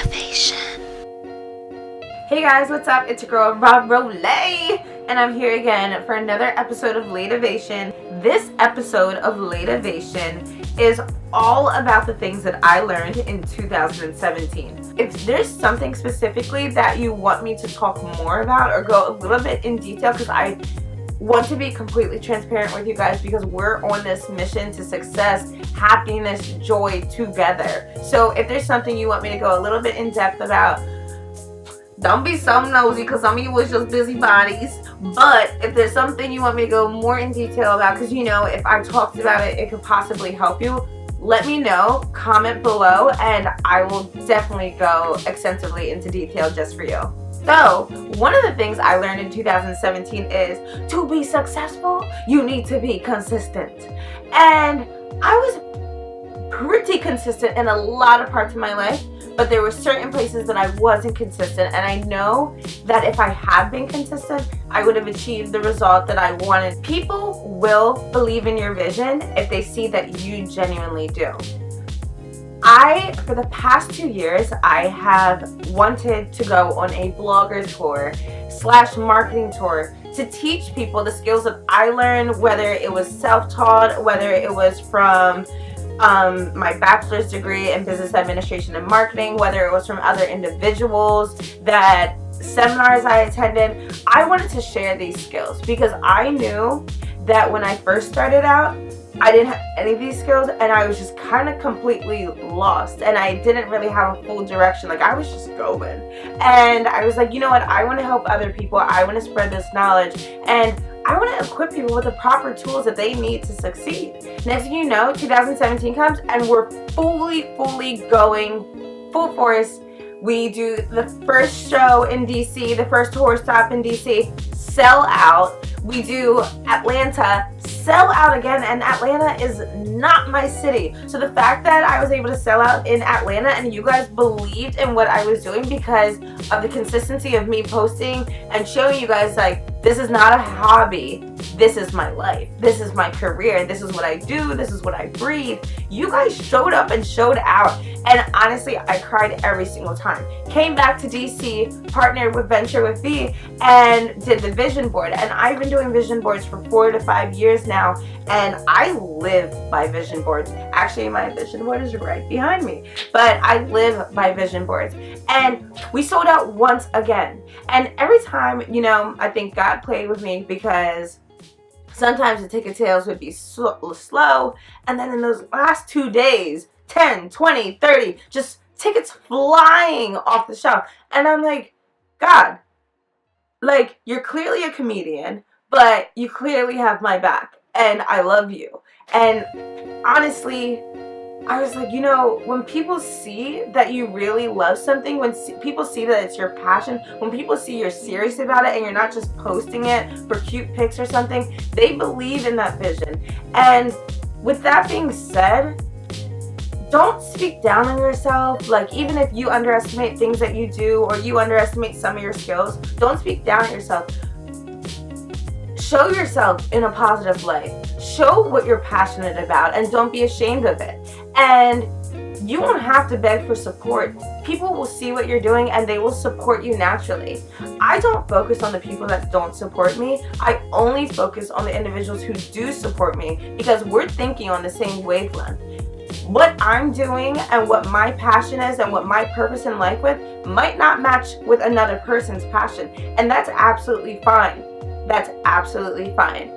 Laetivation. Hey guys, what's up? It's your girl Raro Lae, and I'm here again for another episode of Laetivation. This episode of Laetivation is all about the things that I learned in 2017. If there's something specifically that you want me to talk more about or go a little bit in detail, because I want to be completely transparent with you guys, because we're on this mission to success, happiness, joy together. So if there's something you want me to go a little bit in depth about, don't be so nosy, because some of you was just busybodies. But if there's something you want me to go more in detail about, because you know, if I talked about it, it could possibly help you, let me know, comment below, and I will definitely go extensively into detail just for you. So, one of the things I learned in 2017 is to be successful, you need to be consistent. And I was pretty consistent in a lot of parts of my life, but there were certain places that I wasn't consistent, and I know that if I had been consistent, I would have achieved the result that I wanted. People will believe in your vision if they see that you genuinely do. For the past 2 years, I have wanted to go on a blogger tour / marketing tour to teach people the skills that I learned, whether it was self-taught, whether it was from my bachelor's degree in business administration and marketing, whether it was from other individuals, that seminars I attended. I wanted to share these skills because I knew that when I first started out, I didn't have any of these skills, and I was just kind of completely lost, and I didn't really have a full direction. Like, I was just going, and I was like, you know what, I want to help other people, I want to spread this knowledge, and I want to equip people with the proper tools that they need to succeed. Next thing you know, 2017 comes, and we're fully going full force. We do the first show in DC, the first tour stop in DC, sell out. We do Atlanta, sell out again, and Atlanta is not my city. So the fact that I was able to sell out in Atlanta and you guys believed in what I was doing because of the consistency of me posting and showing you guys, like, this is not a hobby, this is my life, this is my career, this is what I do, this is what I breathe. You guys showed up and showed out, and honestly, I cried every single time. Came back to DC, partnered with Venture with V, and did the vision board. And I've been doing vision boards for 4 to 5 years now, and I live by vision boards. Actually, my vision board is right behind me, but I live by vision boards. And we sold out once again. And every time, you know, I think God played with me, because sometimes the ticket sales would be slow, and then in those last 2 days, 10, 20, 30, just tickets flying off the shelf. And I'm like, God, like, you're clearly a comedian, but you clearly have my back, and I love you. And honestly, I was like, you know, when people see that you really love something, when people see that it's your passion, when people see you're serious about it and you're not just posting it for cute pics or something, they believe in that vision. And with that being said, don't speak down on yourself. Like, even if you underestimate things that you do, or you underestimate some of your skills, don't speak down on yourself. Show yourself in a positive light. Show what you're passionate about, and don't be ashamed of it. And you won't have to beg for support. People will see what you're doing, and they will support you naturally. I don't focus on the people that don't support me. I only focus on the individuals who do support me, because we're thinking on the same wavelength. What I'm doing and what my passion is and what my purpose in life with might not match with another person's passion, and that's absolutely fine. That's absolutely fine.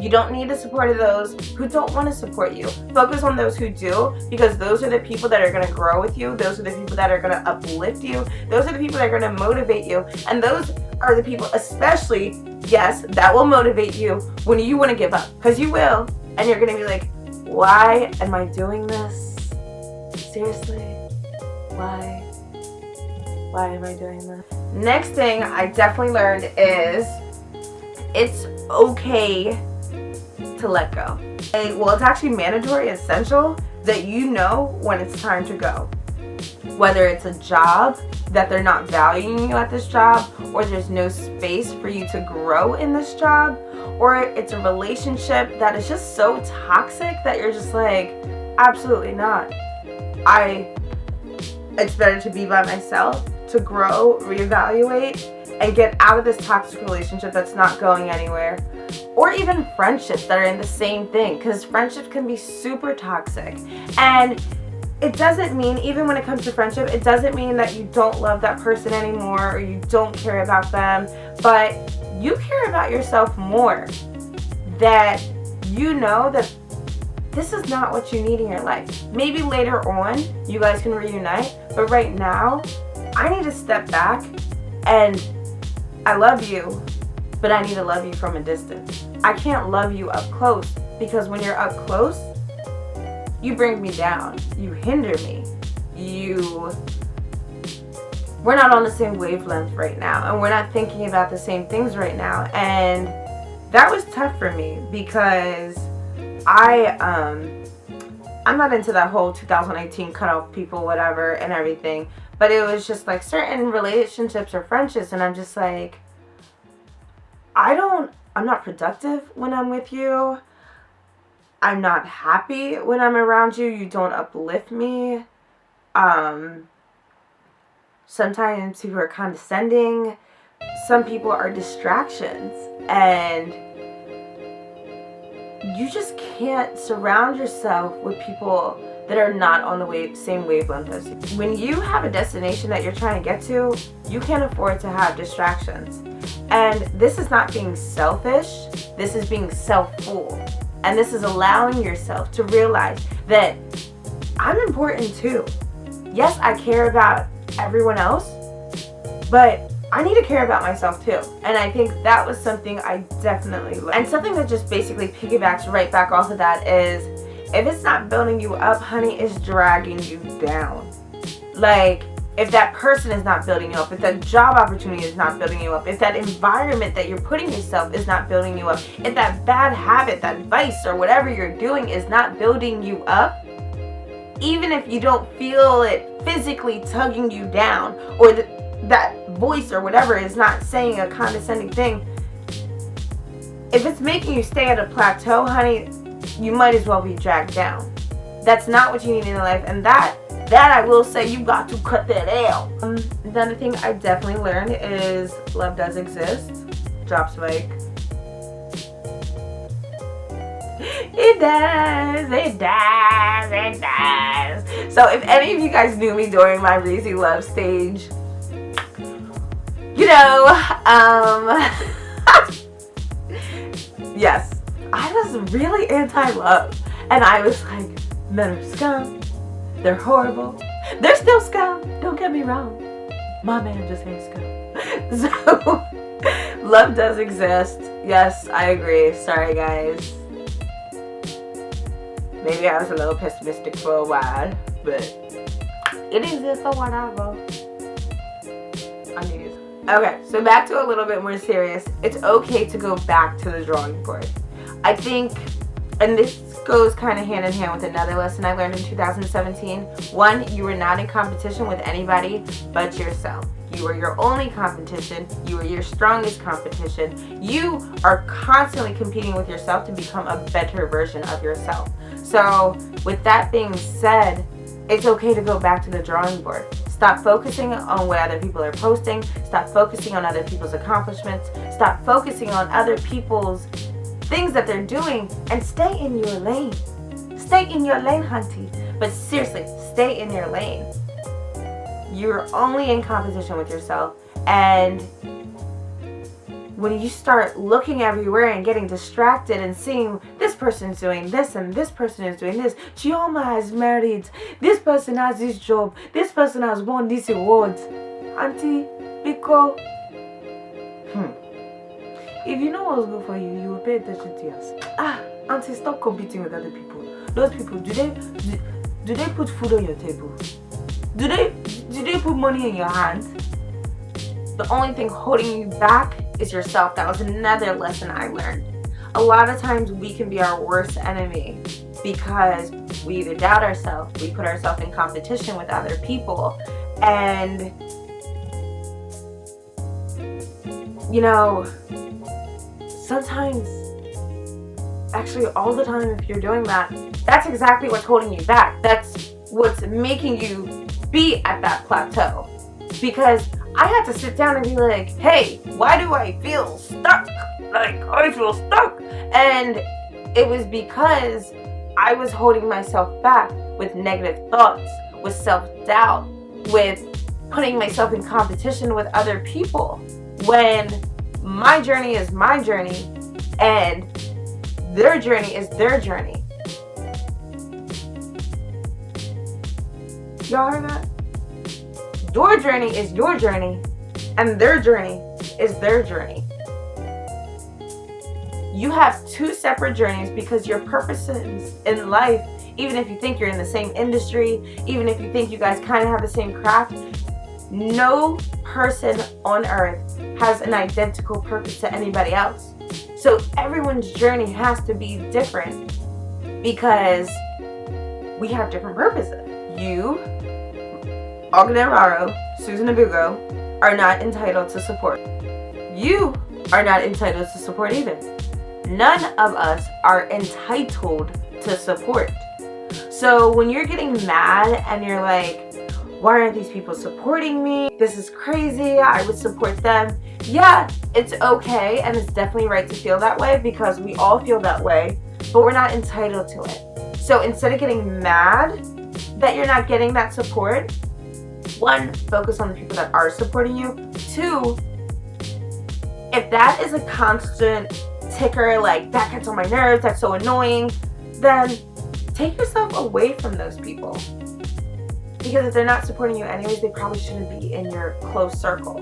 You don't need the support of those who don't want to support you. Focus on those who do, because those are the people that are going to grow with you. Those are the people that are going to uplift you. Those are the people that are going to motivate you. And those are the people, especially, yes, that will motivate you when you want to give up. Because you will. And you're going to be like, why am I doing this? Seriously? Why? Why am I doing this? Next thing I definitely learned is it's okay to let go. Well, it's actually mandatory, essential that you know when it's time to go. Whether it's a job that they're not valuing you at this job, or there's no space for you to grow in this job, or it's a relationship that is just so toxic that you're just like, absolutely not. It's better to be by myself, to grow, reevaluate, and get out of this toxic relationship that's not going anywhere. Or even friendships that are in the same thing, because friendships can be super toxic. And it doesn't mean, even when it comes to friendship, it doesn't mean that you don't love that person anymore or you don't care about them, but you care about yourself more. That you know that this is not what you need in your life. Maybe later on you guys can reunite, but right now I need to step back, and I love you, but I need to love you from a distance. I can't love you up close, because when you're up close, you bring me down, you hinder me, we're not on the same wavelength right now, and we're not thinking about the same things right now. And that was tough for me, because I'm not into that whole 2018 cut off people, whatever, and everything, but it was just like certain relationships or friendships, and I'm just like, I'm not productive when I'm with you. I'm not happy when I'm around you. You don't uplift me. Sometimes people are condescending. Some people are distractions. And you just can't surround yourself with people that are not on the same wavelength as you. When you have a destination that you're trying to get to, you can't afford to have distractions. And this is not being selfish. This is being self-full. And this is allowing yourself to realize that I'm important too. Yes, I care about everyone else, but I need to care about myself too. And I think that was something I definitely learned. And something that just basically piggybacks right back off of that is, if it's not building you up, honey, it's dragging you down. Like, if that person is not building you up, if that job opportunity is not building you up, if that environment that you're putting yourself is not building you up, if that bad habit, that vice, or whatever you're doing is not building you up, even if you don't feel it physically tugging you down, or that voice or whatever is not saying a condescending thing, if it's making you stay at a plateau, honey, you might as well be dragged down. That's not what you need in your life, and that I will say, you got to cut that out. Another thing I definitely learned is love does exist. Drops mic. It does. It does. It does. So if any of you guys knew me during my Reezy Love stage, you know, yes, I was really anti-love. And I was like, men are scum. They're horrible. They're still scum. Don't get me wrong. My man just hates scum. So, love does exist. Yes, I agree. Sorry, guys. Maybe I was a little pessimistic for a while, but it exists or whatever. I need it. Okay, so back to a little bit more serious. It's okay to go back to the drawing board. I think, and this goes kind of hand in hand with another lesson I learned in 2017. One, you are not in competition with anybody but yourself. You are your only competition. You are your strongest competition. You are constantly competing with yourself to become a better version of yourself. So with that being said, it's okay to go back to the drawing board. Stop focusing on what other people are posting. Stop focusing on other people's accomplishments. Stop focusing on other people's things that they're doing, and stay in your lane. Stay in your lane, hunty. But seriously, stay in your lane. You're only in competition with yourself, and when you start looking everywhere and getting distracted and seeing this person's doing this and this person is doing this, Chioma is married, this person has this job, this person has won this award, auntie, because if you know what's good for you, you will pay attention to yourself. Auntie, stop competing with other people. Those people, do they put food on your table? Do they put money in your hand? The only thing holding you back is yourself. That was another lesson I learned. A lot of times we can be our worst enemy because we either doubt ourselves, we put ourselves in competition with other people, and you know, sometimes, actually all the time, if you're doing that, that's exactly what's holding you back. That's what's making you be at that plateau, because I had to sit down and be like, hey, why do I feel stuck? Like, I feel stuck. And it was because I was holding myself back with negative thoughts, with self-doubt, with putting myself in competition with other people, when my journey is my journey and their journey is their journey. Y'all heard that? Your journey is your journey and their journey is their journey. You have two separate journeys because your purposes in life, even if you think you're in the same industry, even if you think you guys kind of have the same craft, no person on earth has an identical purpose to anybody else. So everyone's journey has to be different because we have different purposes. You, Ogden and Raro, Susan and Bugo, are not entitled to support. You are not entitled to support either. None of us are entitled to support. So when you're getting mad and you're like, why aren't these people supporting me? This is crazy. I would support them. Yeah, it's okay, and it's definitely right to feel that way because we all feel that way, but we're not entitled to it. So instead of getting mad that you're not getting that support, one, focus on the people that are supporting you. Two, if that is a constant ticker, like that gets on my nerves, that's so annoying, then take yourself away from those people. Because if they're not supporting you anyways, they probably shouldn't be in your close circle.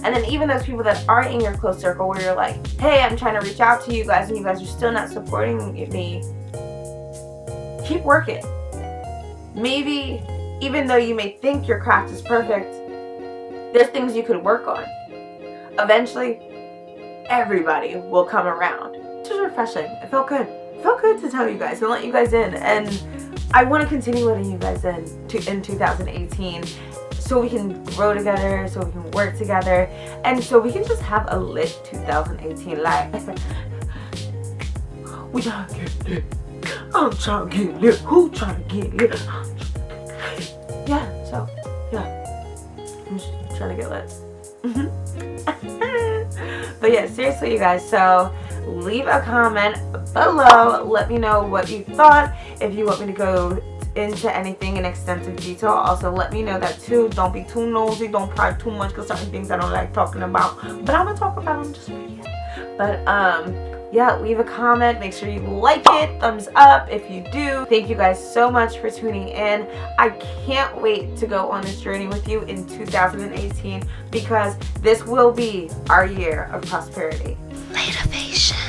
And then even those people that aren't in your close circle where you're like, hey, I'm trying to reach out to you guys and you guys are still not supporting me, keep working. Maybe even though you may think your craft is perfect, there's things you could work on. Eventually, everybody will come around. It was refreshing. It felt good. It felt good to tell you guys and let you guys in. And I want to continue letting you guys in 2018 so we can grow together, so we can work together, and so we can just have a lit 2018 life. We trying to get lit. I'm trying to get lit. Who trying to get lit? Yeah, I'm just trying to get lit. But yeah, seriously, you guys, so leave a comment below. Let me know what you thought. If you want me to go into anything in extensive detail, also let me know that too. Don't be too nosy. Don't pry too much because certain things I don't like talking about. But I'm going to talk about them just for you. But, yeah, leave a comment. Make sure you like it. Thumbs up if you do. Thank you guys so much for tuning in. I can't wait to go on this journey with you in 2018 because this will be our year of prosperity. Laetivation.